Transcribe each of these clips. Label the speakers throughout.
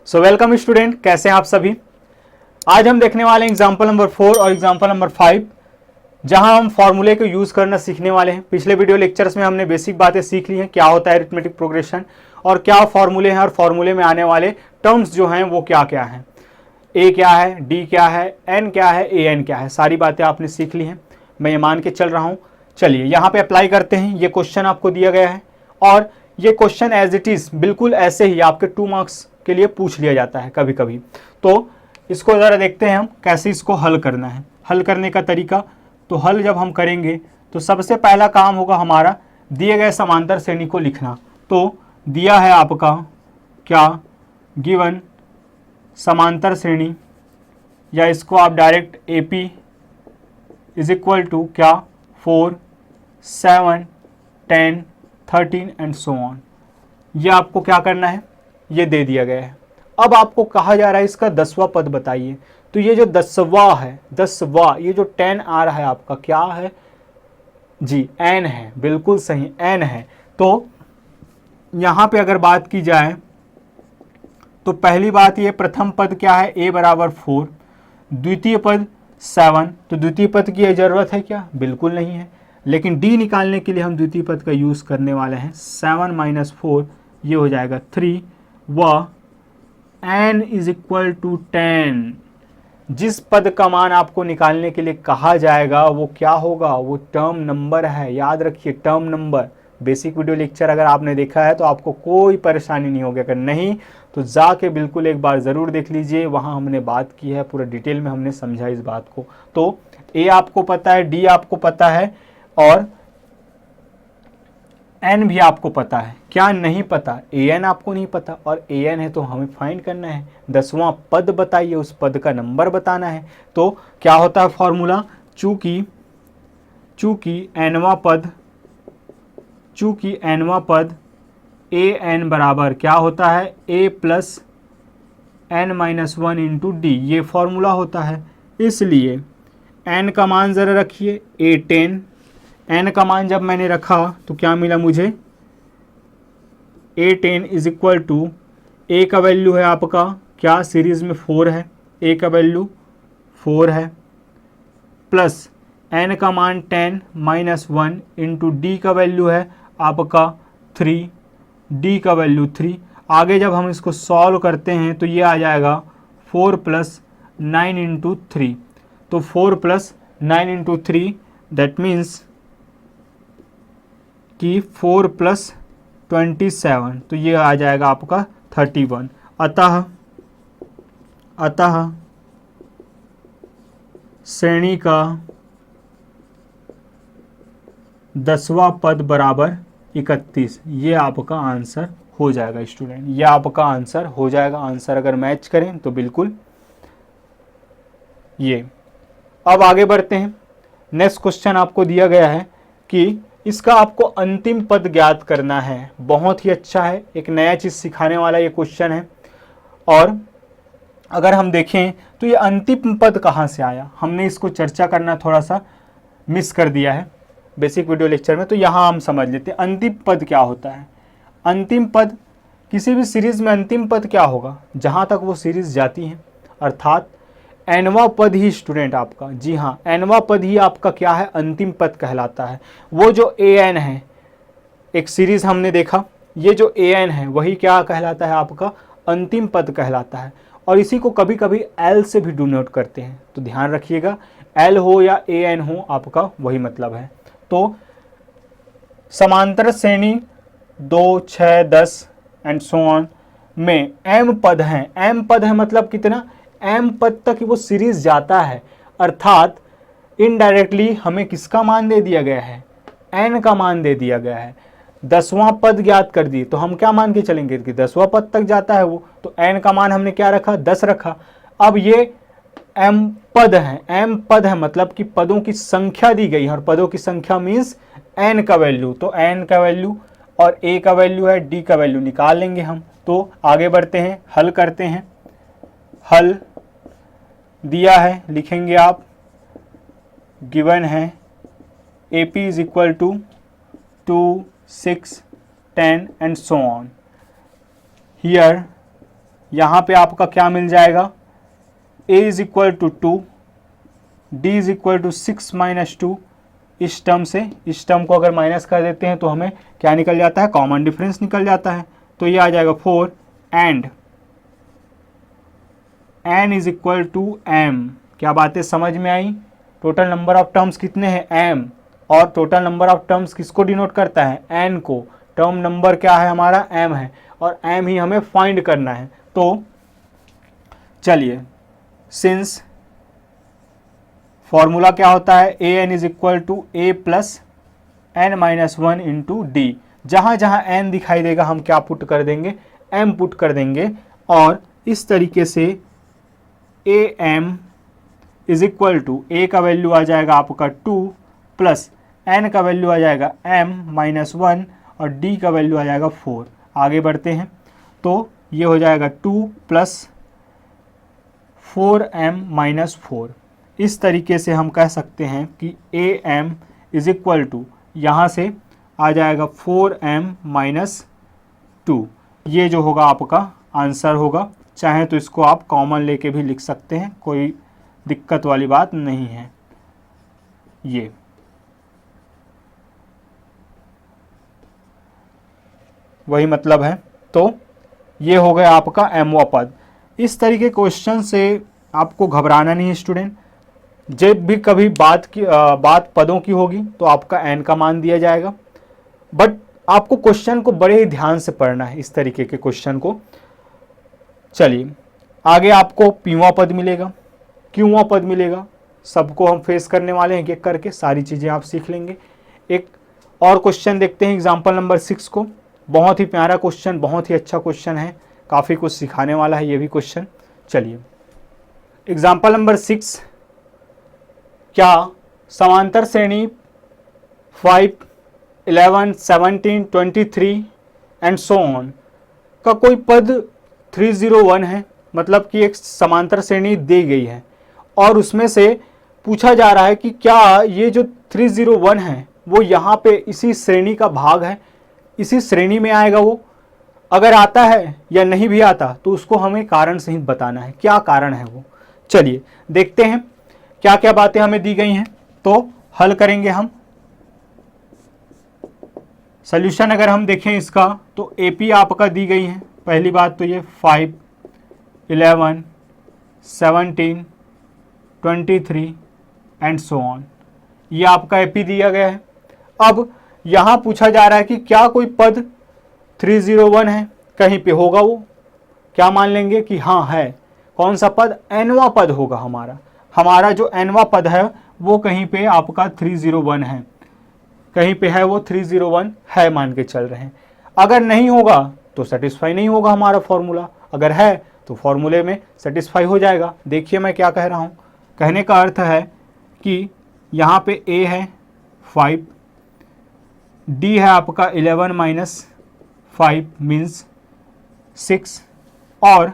Speaker 1: So welcome student, कैसे हैं आप सभी। आज हम देखने वाले हैं एग्जाम्पल नंबर 4 और एग्जाम्पल नंबर 5, जहां हम फॉर्मूले को यूज करना सीखने वाले हैं। पिछले वीडियो लेक्चर्स में हमने बेसिक बातें सीख ली हैं, क्या होता है अरिथमेटिक प्रोग्रेशन और क्या फॉर्मूले हैं और फॉर्मूले में आने वाले टर्म्स जो हैं वो क्या क्या हैं, ए क्या है, डी क्या है, एन क्या है, ए एन क्या है, सारी बातें आपने सीख ली हैं। मैं ये मान के चल रहा हूँ। चलिए यहाँ पे अप्लाई करते हैं। ये क्वेश्चन आपको दिया गया है और ये क्वेश्चन एज इट इज बिल्कुल ऐसे ही आपके 2 मार्क्स के लिए पूछ लिया जाता है कभी कभी। तो इसको ज़रा देखते हैं हम कैसे इसको हल करना है। हल करने का तरीका, तो हल जब हम करेंगे तो सबसे पहला काम होगा हमारा दिए गए समांतर श्रेणी को लिखना। तो दिया है आपका क्या, गिवन समांतर श्रेणी, या इसको आप direct AP is equal to क्या, 4, 7, 10, 13 एंड सो ऑन। ये आपको क्या करना है, ये दे दिया गया है। अब आपको कहा जा रहा है इसका 10वां पद बताइए। तो ये जो 10वां है, 10वां, ये जो 10 आ रहा है आपका क्या है जी, n है, बिल्कुल सही n है। तो यहाँ पे अगर बात की जाए तो पहली बात ये प्रथम पद क्या है, a बराबर 4, द्वितीय पद 7। तो द्वितीय पद की जरूरत है क्या, बिल्कुल नहीं है। लेकिन d निकालने के लिए हम द्वितीय पद का यूज करने वाले हैं। 7 - 4 ये हो जाएगा 3, व n इज इक्वल टू 10। जिस पद का मान आपको निकालने के लिए कहा जाएगा वो क्या होगा, वो टर्म नंबर है। याद रखिए, term number. Basic video lecture अगर आपने देखा है तो आपको कोई परेशानी नहीं होगी, अगर नहीं तो जाके बिल्कुल एक बार ज़रूर देख लीजिए, वहाँ हमने बात की है, पूरा डिटेल में हमने समझा इस बात को। तो ए आपको पता है, डी आपको पता है और एन भी आपको पता है। क्या नहीं पता, ए एन आपको नहीं पता, और ए एन है तो हमें फाइंड करना है। 10वां पद बताइए, उस पद का नंबर बताना है। तो क्या होता है फॉर्मूला, चूंकि एनवां पद ए एन बराबर क्या होता है, a plus n-1 into D, ये फॉर्मूला होता है। इसलिए n का मान ज़रा रखिए, a 10। n का मान जब मैंने रखा तो क्या मिला मुझे, a 10 is equal to, a का वैल्यू है आपका क्या, सीरीज में 4 है, a का वैल्यू 4 है, प्लस n का मान 10 - 1 इंटू डी का वैल्यू है आपका 3, d का वैल्यू 3। आगे जब हम इसको सॉल्व करते हैं तो ये आ जाएगा 4 + 9 इंटू 3। तो 4 + 9 इंटू 3 दैट मीन्स कि 4 + 27, तो ये आ जाएगा आपका 31। अतः श्रेणी का 10वां पद बराबर 31। ये आपका आंसर हो जाएगा स्टूडेंट, ये आपका आंसर हो जाएगा। आंसर अगर मैच करें तो बिल्कुल ये। अब आगे बढ़ते हैं। नेक्स्ट क्वेश्चन आपको दिया गया है कि इसका आपको अंतिम पद ज्ञात करना है। बहुत ही अच्छा है, एक नया चीज़ सिखाने वाला ये क्वेश्चन है। और अगर हम देखें तो ये अंतिम पद कहाँ से आया, हमने इसको चर्चा करना थोड़ा सा मिस कर दिया है बेसिक वीडियो लेक्चर में। तो यहाँ हम समझ लेते हैं अंतिम पद क्या होता है। अंतिम पद, किसी भी सीरीज में अंतिम पद क्या होगा, जहाँ तक वो सीरीज जाती है, अर्थात एनवां पद ही स्टूडेंट आपका, जी हाँ, एनवां पद ही आपका क्या है, अंतिम पद कहलाता है। वो जो ए एन है, एक सीरीज हमने देखा, ये जो ए एन है वही क्या कहलाता है आपका, अंतिम पद कहलाता है। और इसी को कभी कभी एल से भी डिनोट करते हैं, तो ध्यान रखिएगा, एल हो या ए एन हो आपका वही मतलब है। तो समांतर श्रेणी 2, 6, 10 एंड सो ऑन में एम पद हैं। एम पद है मतलब कितना, एम पद तक वो सीरीज जाता है, अर्थात इनडायरेक्टली हमें किसका मान दे दिया गया है, एन का मान दे दिया गया है। 10वां पद ज्ञात कर दिए तो हम क्या मान के चलेंगे कि 10वां पद तक जाता है वो, तो एन का मान हमने क्या रखा, 10 रखा। अब ये एम पद है, एम पद है मतलब कि पदों की संख्या दी गई है, और पदों की संख्या मीन्स एन का वैल्यू। तो एन का वैल्यू और ए का वैल्यू है, डी का वैल्यू निकाल लेंगे हम। तो आगे बढ़ते हैं, हल करते हैं। हल दिया है, लिखेंगे आप, गिवन है AP is equal to 2, 6, 10 and so on. Here यहाँ पे आपका क्या मिल जाएगा, a is equal to 2, d is equal to 6 minus 2। इस टर्म से इस टर्म को अगर माइनस कर देते हैं तो हमें क्या निकल जाता है, कॉमन डिफरेंस निकल जाता है। तो ये आ जाएगा 4 and n is equal to m। क्या बातें समझ में आई? टोटल नंबर ऑफ टर्म्स कितने हैं, m, और टोटल नंबर ऑफ टर्म्स किसको डिनोट करता है, n को। टर्म नंबर क्या है हमारा, m है, और m ही हमें फाइंड करना है। तो चलिए, सिंस फॉर्मूला क्या होता है, a n is equal to a plus n minus 1 into d. जहाँ जहाँ n दिखाई देगा हम क्या पुट कर देंगे, m पुट कर देंगे, और इस तरीके से a m is equal to a का वैल्यू आ जाएगा आपका 2 प्लस n का वैल्यू आ जाएगा m माइनस 1 और d का वैल्यू आ जाएगा 4। आगे बढ़ते हैं तो ये हो जाएगा 2 प्लस 4m माइनस 4। इस तरीके से हम कह सकते हैं कि a m is equal to, यहाँ से आ जाएगा 4m माइनस 2। ये जो होगा आपका आंसर होगा। चाहे तो इसको आप कॉमन लेके भी लिख सकते हैं, कोई दिक्कत वाली बात नहीं है। ये वही मतलब है। तो ये हो गया आपका mवा पद। इस तरीके क्वेश्चन से आपको घबराना नहीं है स्टूडेंट। जब भी कभी बात पदों की होगी तो आपका n का मान दिया जाएगा, बट आपको क्वेश्चन को बड़े ही ध्यान से पढ़ना है, इस तरीके के क्वेश्चन को। चलिए आगे आपको पीवा पद मिलेगा, क्यूवा पद मिलेगा, सबको हम फेस करने वाले हैं एक करके, सारी चीज़ें आप सीख लेंगे। एक और क्वेश्चन देखते हैं एग्जाम्पल नंबर 6 को। बहुत ही प्यारा क्वेश्चन, बहुत ही अच्छा क्वेश्चन है, काफ़ी कुछ सिखाने वाला है ये भी क्वेश्चन। चलिए एग्जाम्पल नंबर 6, क्या समांतर श्रेणी 5, 11, 17, 23 एंड सो ऑन का कोई पद 301 है। मतलब कि एक समांतर श्रेणी दी गई है और उसमें से पूछा जा रहा है कि क्या ये जो 301 है वो यहाँ पे इसी श्रेणी का भाग है, इसी श्रेणी में आएगा वो। अगर आता है या नहीं भी आता तो उसको हमें कारण सहित बताना है, क्या कारण है वो। चलिए देखते हैं क्या क्या बातें हमें दी गई हैं, तो हल करेंगे हम। सॉल्यूशन अगर हम देखें इसका तो एपी आपका दी गई है। पहली बात तो ये 5, 11, 17, 23 एंड सो ऑन, ये आपका एपी दिया गया है। अब यहाँ पूछा जा रहा है कि क्या कोई पद 301 है, कहीं पे होगा वो। क्या मान लेंगे कि हाँ है। कौन सा पद, एनवा पद होगा हमारा जो एनवा पद है वो कहीं पे आपका 301 है, कहीं पे है वो 301 है मान के चल रहे हैं। अगर नहीं होगा तो सेटिस्फाई नहीं होगा हमारा फॉर्मूला, अगर है तो फॉर्मूले में सेटिस्फाई हो जाएगा। देखिए मैं क्या कह रहा हूँ, कहने का अर्थ है कि यहाँ पे ए है 5, डी है आपका 11 माइनस 5 मीन्स 6, और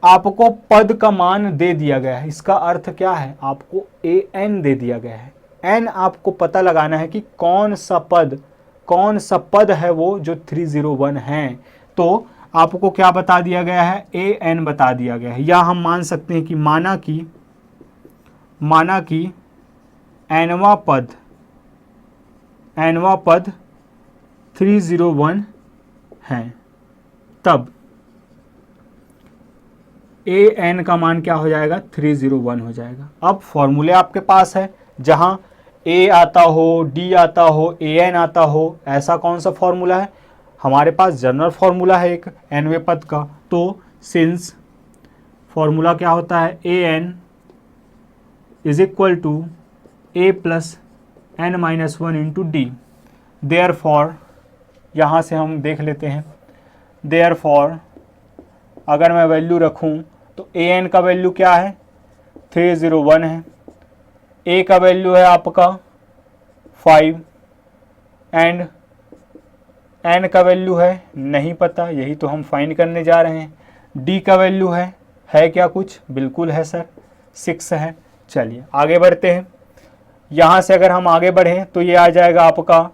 Speaker 1: आपको पद का मान दे दिया गया है। इसका अर्थ क्या है, आपको ए एन दे दिया गया है। एन आपको पता लगाना है कि कौन सा पद है वो जो 301 है। तो आपको क्या बता दिया गया है, ए एन बता दिया गया है। या हम मान सकते हैं कि माना कि एनवा पद 301 है, तब ए एन का मान क्या हो जाएगा, 301 हो जाएगा। अब फॉर्मूले आपके पास है, जहां ए आता हो, डी आता हो, ए एन आता हो, ऐसा कौन सा फॉर्मूला है हमारे पास, जनरल फॉर्मूला है एक एनवे पद का। तो सिंस फॉर्मूला क्या होता है, a n is equal to a plus n minus 1 into d. Therefore, यहाँ से हम देख लेते हैं, देयर फॉर अगर मैं वैल्यू रखूँ तो ए एन का वैल्यू क्या है, 301 है, ए का वैल्यू है आपका 5 एंड एन का वैल्यू है नहीं पता, यही तो हम फाइंड करने जा रहे हैं। डी का वैल्यू है क्या कुछ, बिल्कुल है सर, 6 है। चलिए आगे बढ़ते हैं। यहाँ से अगर हम आगे बढ़ें तो ये आ जाएगा आपका,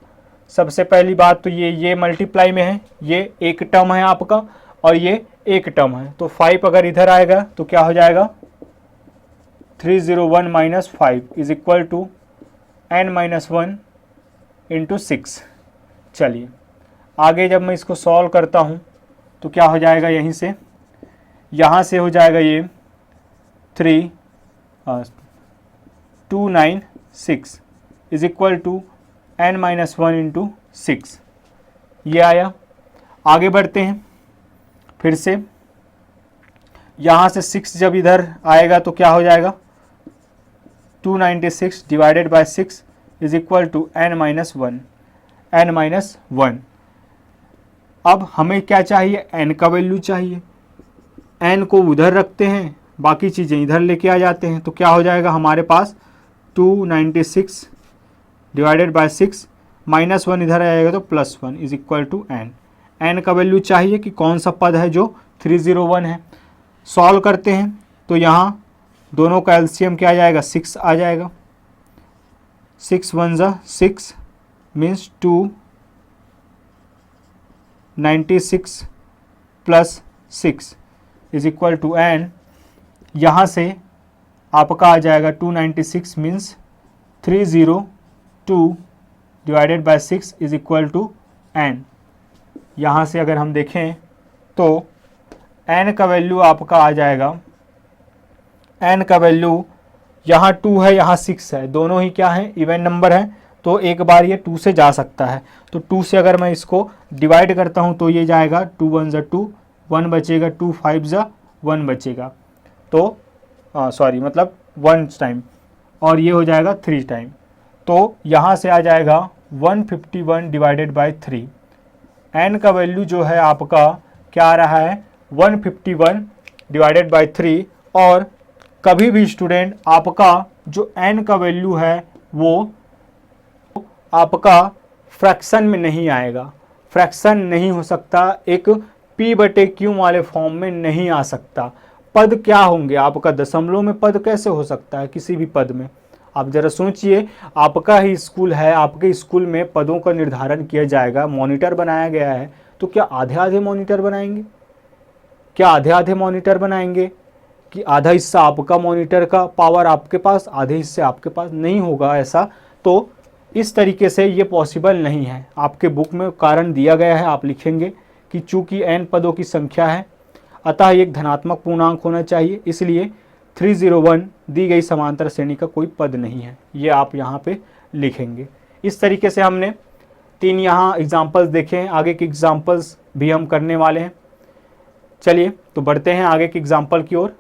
Speaker 1: सबसे पहली बात तो ये मल्टीप्लाई में है, ये एक टर्म है आपका और ये एक टर्म है, तो 5 अगर इधर आएगा तो क्या हो जाएगा 301 minus 5 is equal to n minus 1 into 6। चलिए आगे जब मैं इसको सॉल्व करता हूँ तो क्या हो जाएगा, यहीं से यहाँ से हो जाएगा ये 296 is equal to n minus 1 into 6। ये आया। आगे बढ़ते हैं, फिर से यहाँ से 6 जब इधर आएगा तो क्या हो जाएगा 296 divided by 6 is equal to n minus 1। अब हमें क्या चाहिए, n का वैल्यू चाहिए। n को उधर रखते हैं, बाकी चीज़ें इधर लेके आ जाते हैं, तो क्या हो जाएगा हमारे पास 296 डिवाइडेड बाय 6 माइनस 1 इधर आएगा तो plus 1 is equal to n। n का वैल्यू चाहिए कि कौन सा पद है जो 301 है। सॉल्व करते हैं तो यहाँ दोनों का एलसीएम क्या आ जाएगा 6 आ जाएगा। 6 1 ज़ा 6 means 296 plus 6 is equal to n। यहाँ से आपका आ जाएगा 296 means 302 divided by 6 is equal to n। यहाँ से अगर हम देखें तो n का वैल्यू आपका आ जाएगा, n का वैल्यू यहाँ 2 है यहाँ 6 है, दोनों ही क्या है इवन नंबर है, तो एक बार ये 2 से जा सकता है। तो 2 से अगर मैं इसको डिवाइड करता हूँ तो ये जाएगा 2 1 ज़ा 2 1 बचेगा, 2 5 ज़ा 1 बचेगा, तो सॉरी मतलब 1 टाइम, और ये हो जाएगा 3 टाइम। तो यहाँ से आ जाएगा 151 डिवाइडेड बाय 3। n का वैल्यू जो है आपका क्या आ रहा है 151 डिवाइडेड बाय 3। और कभी भी स्टूडेंट आपका जो n का वैल्यू है वो आपका फ्रैक्शन में नहीं आएगा, फ्रैक्शन नहीं हो सकता, एक p/q वाले फॉर्म में नहीं आ सकता। पद क्या होंगे आपका, दशमलव में पद कैसे हो सकता है किसी भी पद में। आप जरा सोचिए, आपका ही स्कूल है, आपके स्कूल में पदों का निर्धारण किया जाएगा, मॉनिटर बनाया गया है, तो क्या आधे आधे मॉनिटर बनाएंगे, क्या आधे आधे मॉनिटर बनाएंगे कि आधा हिस्सा आपका मॉनिटर का पावर आपके पास, आधे हिस्से आपके पास, नहीं होगा ऐसा। तो इस तरीके से ये पॉसिबल नहीं है। आपके बुक में कारण दिया गया है, आप लिखेंगे कि चूंकि n पदों की संख्या है अतः एक धनात्मक पूर्णांक होना चाहिए, इसलिए 301 दी गई समांतर श्रेणी का कोई पद नहीं है, ये आप यहाँ पे लिखेंगे। इस तरीके से हमने 3 यहाँ एग्जाम्पल्स देखे हैं, आगे के एग्जाम्पल्स भी हम करने वाले हैं। चलिए तो बढ़ते हैं आगे के एग्जाम्पल की ओर।